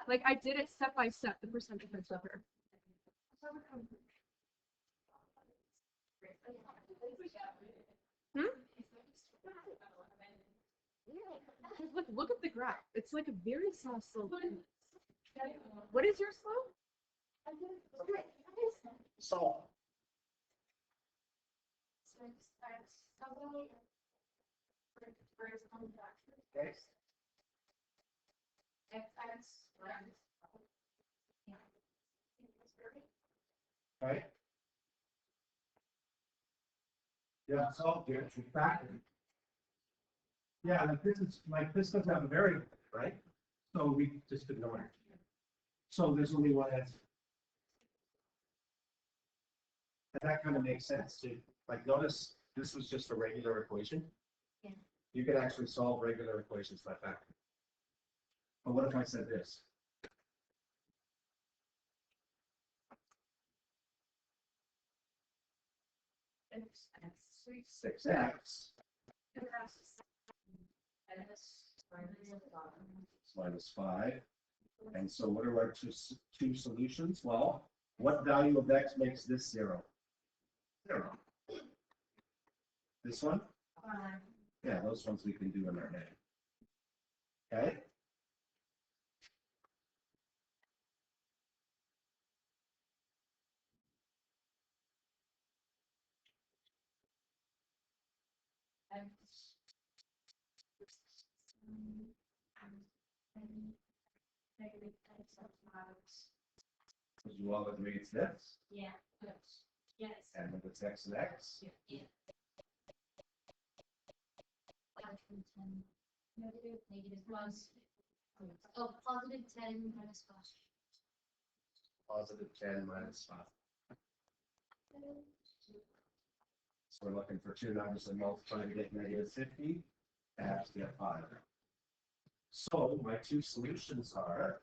Like I did it step by step, the percent difference of her. Look at the graph. It's like a very soft slope. What is your slope? So. Okay. Right. Yeah, it's all good. It's factor. Yeah, like this doesn't have a variable, right? So we just ignore it. So there's only one answer. And that kind of makes sense too. Like notice this was just a regular equation. Yeah. You can actually solve regular equations by factor. But what if I said this? Six x minus 5. And so what are our two solutions? Well, what value of x makes this 0? 0. This one? Yeah, those ones we can do in our head. Okay? Because you all agree it's this? Yeah. Yes. And if it's x and x? Yeah. Negative plus. Oh, positive 10 minus 5. Positive 10 minus 5. So we're looking for two numbers that multiply to get negative 50. I have to get 5. So my two solutions are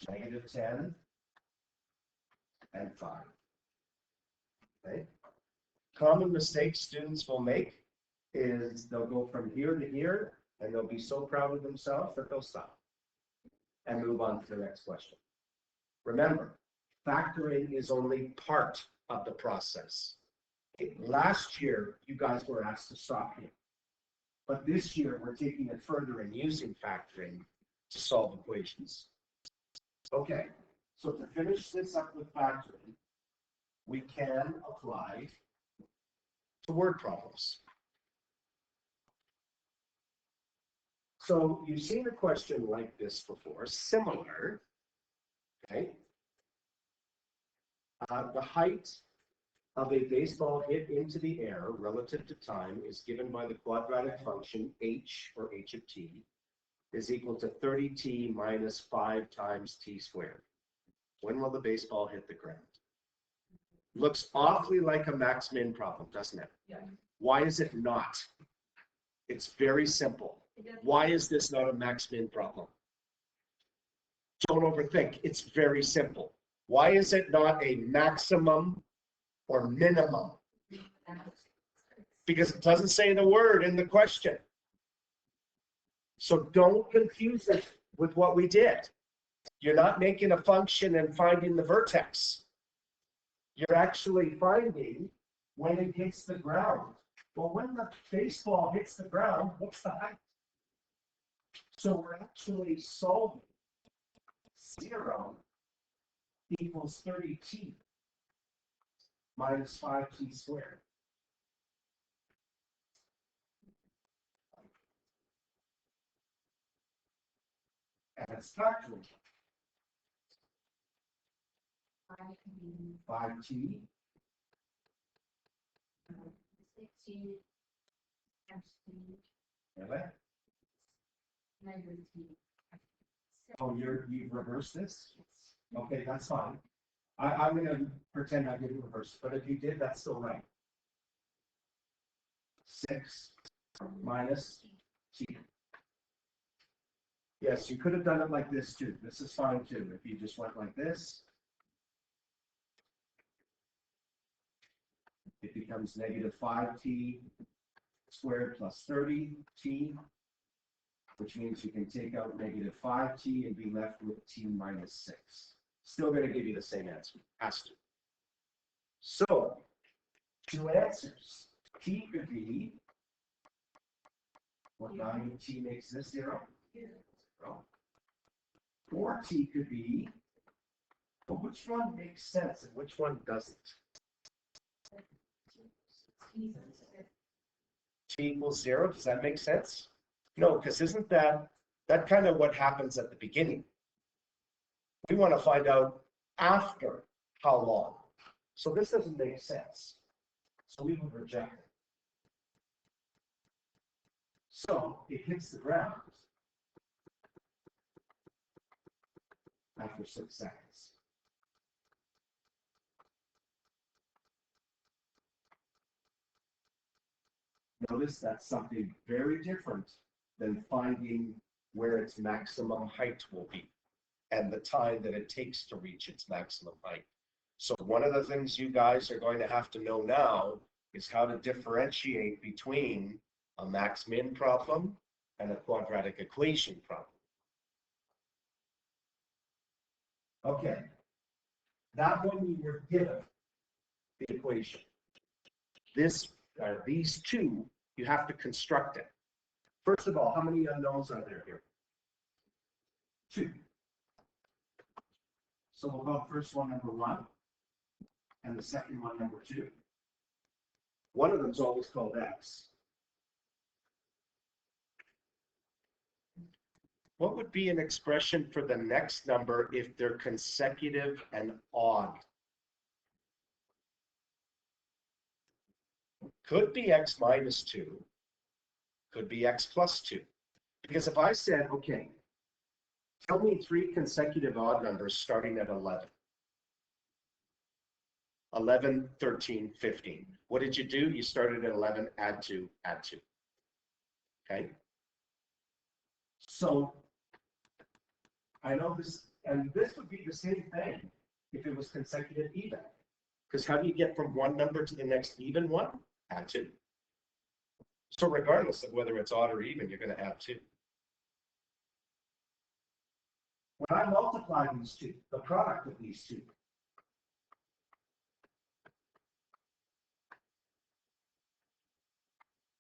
negative 10 and 5. Okay. Common mistakes students will make is they'll go from here to here and they'll be so proud of themselves that they'll stop and move on to the next question. Remember, factoring is only part of the process. Last year, you guys were asked to stop here. But this year, we're taking it further and using factoring to solve equations. Okay, so to finish this up with factoring, we can apply to word problems. So you've seen a question like this before, similar, okay? The height of a baseball hit into the air relative to time is given by the quadratic function h, or h of t, is equal to 30t minus 5 times t squared. When will the baseball hit the ground? Looks awfully like a max-min problem, doesn't it? Yeah. Why is it not? It's very simple. Why is this not a max-min problem? Don't overthink. It's very simple. Why is it not a maximum or minimum? Because it doesn't say the word in the question. So don't confuse it with what we did. You're not making a function and finding the vertex. You're actually finding when it hits the ground. Well, when the baseball hits the ground, what's the height? So we're actually solving 0 equals 30t minus 5t squared. And it's factored. 5t. 16. Really? Oh, you've reversed this? Okay, that's fine. I'm going to pretend I didn't reverse it, but if you did, that's still right. 6 minus t. Yes, you could have done it like this too. This is fine too. If you just went like this, it becomes negative 5t squared plus 30t which means you can take out negative 5t and be left with t minus 6. Still going to give you the same answer. Has to. So, two answers. T could be, what value of t makes this 0? 0. Or t could be, but which one makes sense and which one doesn't? T equals 0, does that make sense? No, because isn't that kind of what happens at the beginning? We want to find out after how long. So this doesn't make sense. So we would reject it. So it hits the ground after 6 seconds. Notice that's something very different than finding where its maximum height will be and the time that it takes to reach its maximum height. So one of the things you guys are going to have to know now is how to differentiate between a max-min problem and a quadratic equation problem. Okay, that one you were given the equation. These two, you have to construct it. First of all, how many unknowns are there here? 2. So we'll go first one number 1, and the second one number 2. One of them is always called x. What would be an expression for the next number if they're consecutive and odd? Could be x minus 2, could be x plus 2. Because if I said, okay, tell me 3 consecutive odd numbers starting at 11. 11, 13, 15. What did you do? You started at 11, add 2, add 2. Okay? So, I know this, and this would be the same thing if it was consecutive even. Because how do you get from one number to the next even one? Add 2. So regardless of whether it's odd or even, you're going to add 2. When I multiply these two, the product of these two,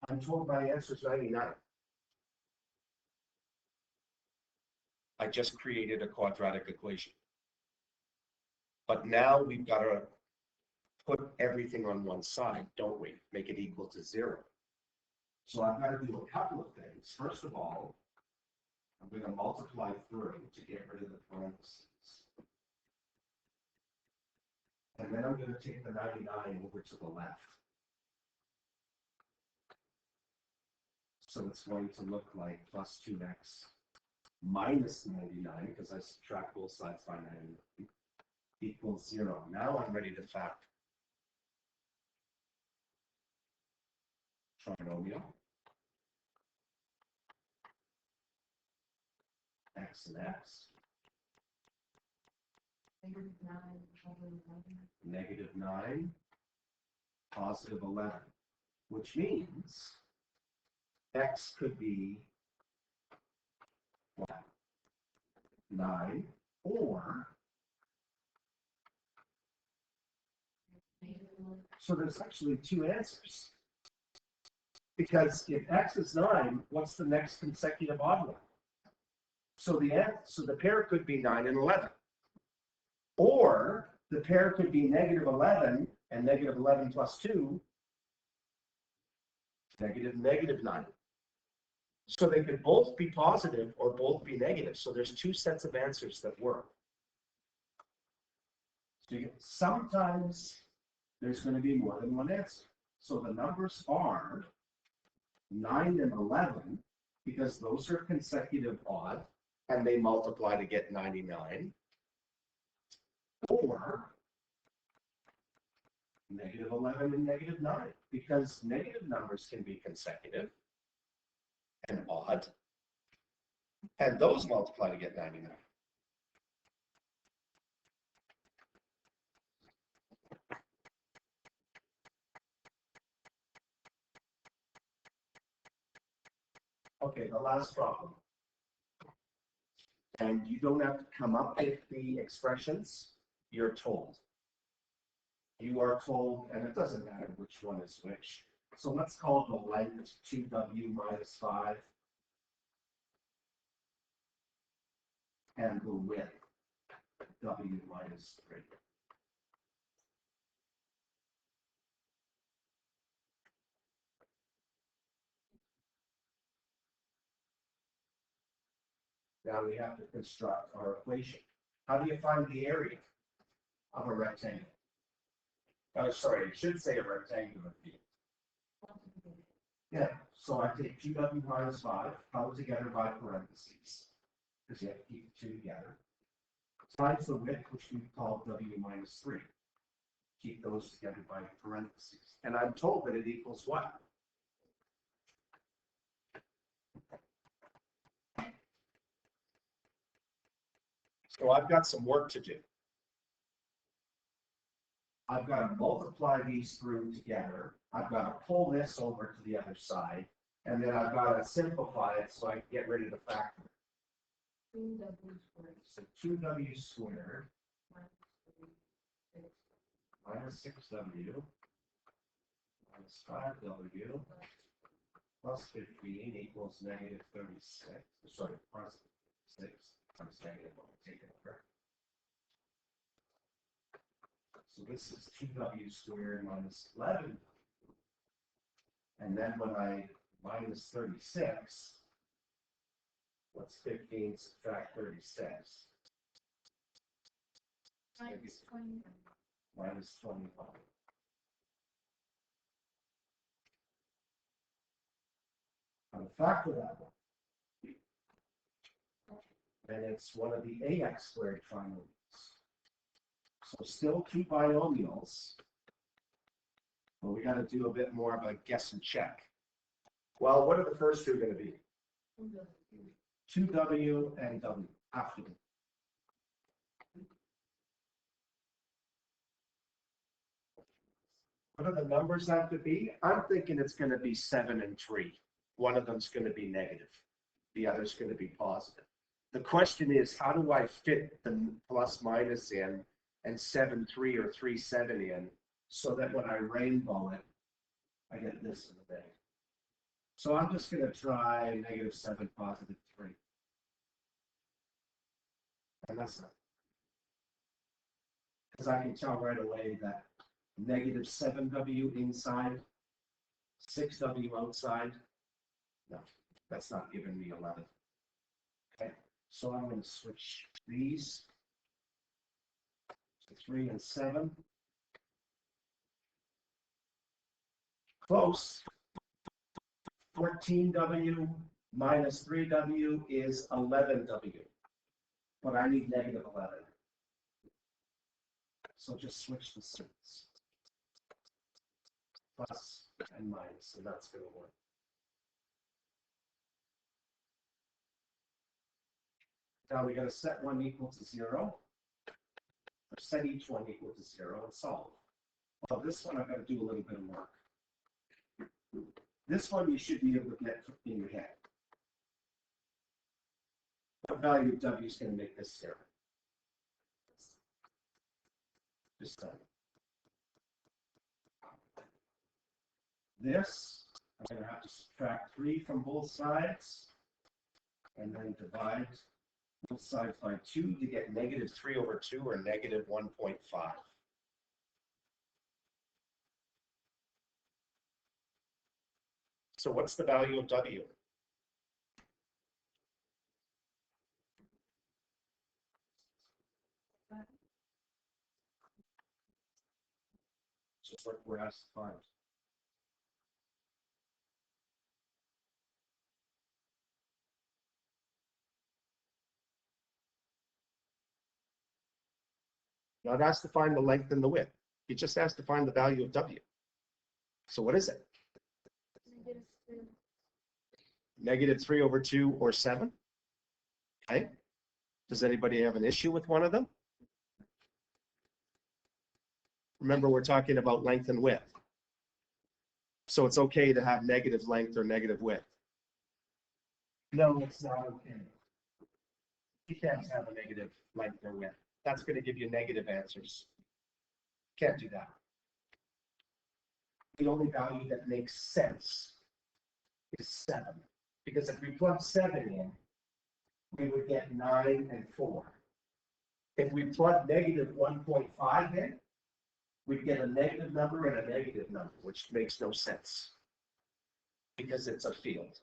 I'm told my answer is 99. I just created a quadratic equation. But now we've got to put everything on one side, don't we? Make it equal to 0. So I've got to do a couple of things. First of all, I'm going to multiply through to get rid of the parentheses. And then I'm going to take the 99 over to the left. So it's going to look like plus 2x minus 99, because I subtract both sides by 99, equals 0. Now I'm ready to factor. Trinomial. X and x. Negative 9, positive 11, which means x could be what? 9, or so there's actually 2 answers. Because if x is 9, what's the next consecutive odd one? So the pair could be 9 and 11. Or the pair could be negative 11 and negative 11 plus 2, negative 9. So they could both be positive or both be negative. So there's 2 sets of answers that work. So sometimes there's going to be more than one answer. So the numbers are 9 and 11, because those are consecutive odd, and they multiply to get 99. Or negative 11 and negative 9, because negative numbers can be consecutive and odd, and those multiply to get 99. Okay, the last problem. And you don't have to come up with the expressions, you're told. You are told, and it doesn't matter which one is which. So let's call the length 2w minus 5 and the width w minus 3. Now we have to construct our equation. How do you find the area of a rectangle? Oh, sorry, it should say a rectangular field. Yeah, so I take 2w minus 5, held together by parentheses, because you have to keep the two together, times the width, which we call w minus 3. Keep those together by parentheses. And I'm told that it equals what? So I've got some work to do. I've got to multiply these through together. I've got to pull this over to the other side. And then I've got to simplify it so I can get rid of the factor. 2w squared So 2w squared minus 3, 6. minus 6w minus 5w plus 15 equals negative 36. Sorry, plus 6 times negative 1. Take it over. So this is 2w squared minus 11. And then when I minus 36, what's 15 subtract 36? Minus 20. Minus 25. I'm factor that one. And it's one of the ax squared trinomials. So still two binomials. But we got to do a bit more of a guess and check. Well, what are the first two going to be? 2w and w after them. What are the numbers have to be? I'm thinking it's going to be 7 and 3. One of them's going to be negative. The other's going to be positive. The question is, how do I fit the plus minus in and 7, 3 or 3, 7 in so that when I rainbow it, I get this in the thing. So I'm just going to try negative 7, positive 3. And that's it. Because I can tell right away that negative 7w inside, 6w outside. No, that's not giving me 11. Okay, so I'm going to switch these to 3 and 7. Close. 14w minus 3w is 11w. But I need negative 11. So just switch the signs. Plus and minus, and that's going to work. Now we got to set one equal to 0, or set each one equal to 0 and solve. Well, this one I've got to do a little bit of work. This one you should be able to get in your head. What value of w is going to make this 0? Just this, I'm going to have to subtract 3 from both sides, and then divide both sides by 2 to get negative 3 over 2, or negative 1.5. So what's the value of w? Just like we're asked to find. Not asked to find the length and the width. He just asked to find the value of w. So what is it? Negative 3 over 2 or 7. Okay. Does anybody have an issue with one of them? Remember, we're talking about length and width. So it's okay to have negative length or negative width. No, it's not okay. You can't have a negative length or width. That's going to give you negative answers. Can't do that. The only value that makes sense is 7. Because if we plug 7 in, we would get 9 and 4. If we plug negative 1.5 in, we'd get a negative number and a negative number, which makes no sense. Because it's a field.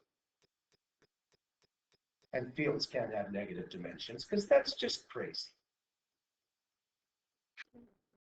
And fields can't have negative dimensions, because that's just crazy.